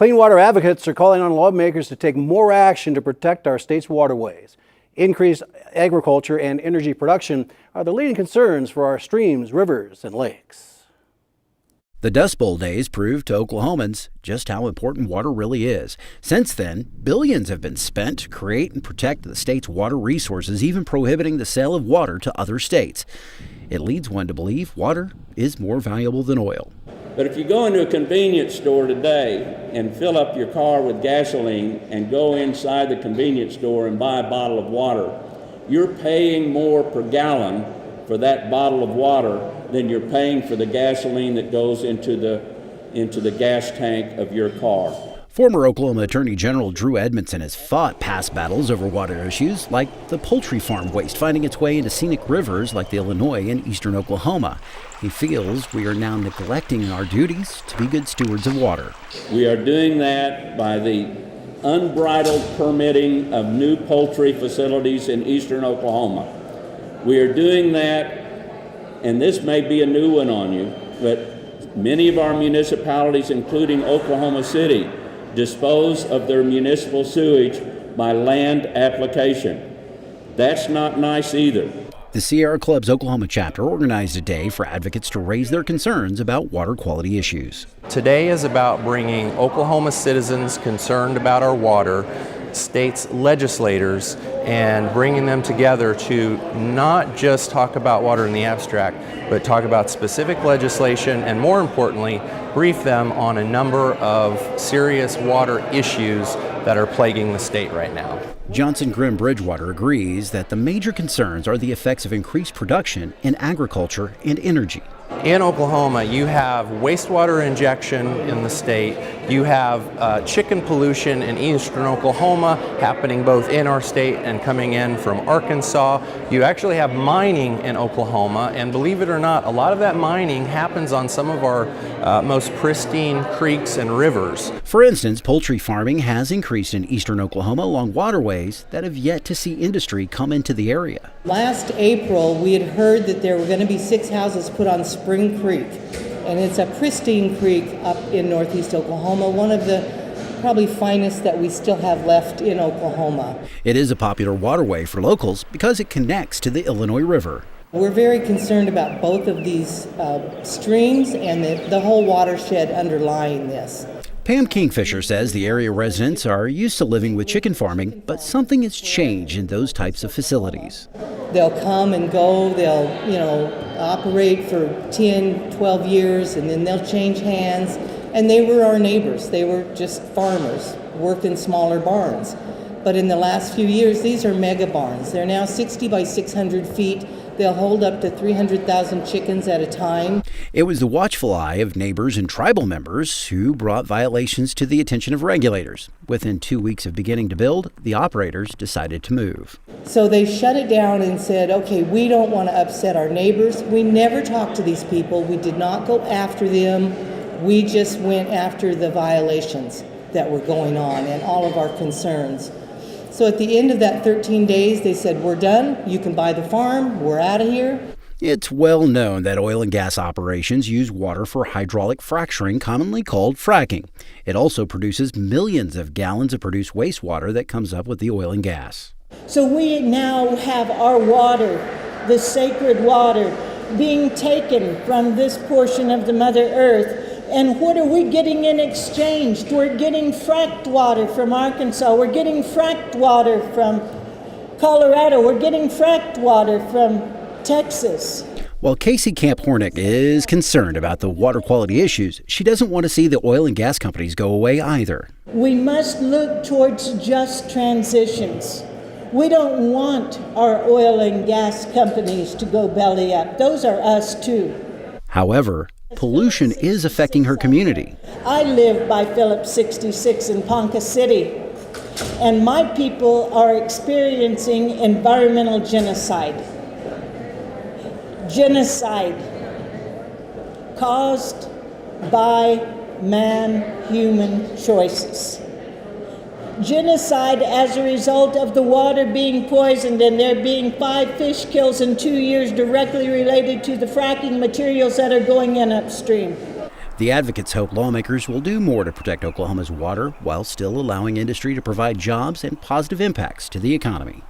Clean water advocates are calling on lawmakers to take more action to protect our state's waterways. Increased agriculture and energy production are the leading concerns for our streams, rivers, and lakes. The Dust Bowl days proved to Oklahomans just how important water really is. Since then, billions have been spent to create and protect the state's water resources, even prohibiting the sale of water to other states. It leads one to believe water is more valuable than oil. But if you go into a convenience store today and fill up your car with gasoline and go inside the convenience store and buy a bottle of water, you're paying more per gallon for that bottle of water than you're paying for the gasoline that goes into the gas tank of your car. Former Oklahoma Attorney General Drew Edmondson has fought past battles over water issues like the poultry farm waste finding its way into scenic rivers like the Illinois and eastern Oklahoma. He feels we are now neglecting our duties to be good stewards of water. We are doing that by the unbridled permitting of new poultry facilities in eastern Oklahoma. We are doing that, and this may be a new one on you, but many of our municipalities, including Oklahoma City, dispose of their municipal sewage by land application. That's not nice either. The Sierra Club's Oklahoma chapter organized a day for advocates to raise their concerns about water quality issues. Today is about bringing Oklahoma citizens concerned about our water, state's legislators, and bringing them together to not just talk about water in the abstract, but talk about specific legislation and, more importantly, brief them on a number of serious water issues that are plaguing the state right now. Johnson Grimm-Bridgwater agrees that the major concerns are the effects of increased production in agriculture and energy. In Oklahoma, you have wastewater injection in the state. You have chicken pollution in eastern Oklahoma happening both in our state and coming in from Arkansas. You actually have mining in Oklahoma, and believe it or not, a lot of that mining happens on some of our most pristine creeks and rivers. For instance, poultry farming has increased in eastern Oklahoma along waterways that have yet to see industry come into the area. Last April, we had heard that there were going to be 6 houses put on Spring Creek, and it's a pristine creek up in northeast Oklahoma, one of the probably finest that we still have left in Oklahoma. It is a popular waterway for locals because it connects to the Illinois River. We're very concerned about both of these streams and the whole watershed underlying this. Pam Kingfisher says the area residents are used to living with chicken farming, but something has changed in those types of facilities. They'll come and go, they'll operate for 10, 12 years, and then they'll change hands. And they were our neighbors. They were just farmers, work in smaller barns. But in the last few years, these are mega barns. They're now 60 by 600 feet. They'll hold up to 300,000 chickens at a time. It was the watchful eye of neighbors and tribal members who brought violations to the attention of regulators. Within 2 weeks of beginning to build, the operators decided to move. So they shut it down and said, okay, we don't want to upset our neighbors. We never talked to these people. We did not go after them. We just went after the violations that were going on and all of our concerns. So at the end of that 13 days, they said, we're done. You can buy the farm. We're out of here. It's well known that oil and gas operations use water for hydraulic fracturing, commonly called fracking. It also produces millions of gallons of produced wastewater that comes up with the oil and gas. So we now have our water, the sacred water, being taken from this portion of the Mother Earth. And what are we getting in exchange? We're getting fracked water from Arkansas. We're getting fracked water from Colorado. We're getting fracked water from Texas. While Casey Camp Hornick is concerned about the water quality issues, she doesn't want to see the oil and gas companies go away either. We must look towards just transitions. We don't want our oil and gas companies to go belly up. Those are us too. However, pollution is affecting her community. I live by Phillips 66 in Ponca City, and my people are experiencing environmental genocide. Genocide caused by man-human choices. Genocide as a result of the water being poisoned and there being 5 fish kills in 2 years directly related to the fracking materials that are going in upstream. The advocates hope lawmakers will do more to protect Oklahoma's water while still allowing industry to provide jobs and positive impacts to the economy.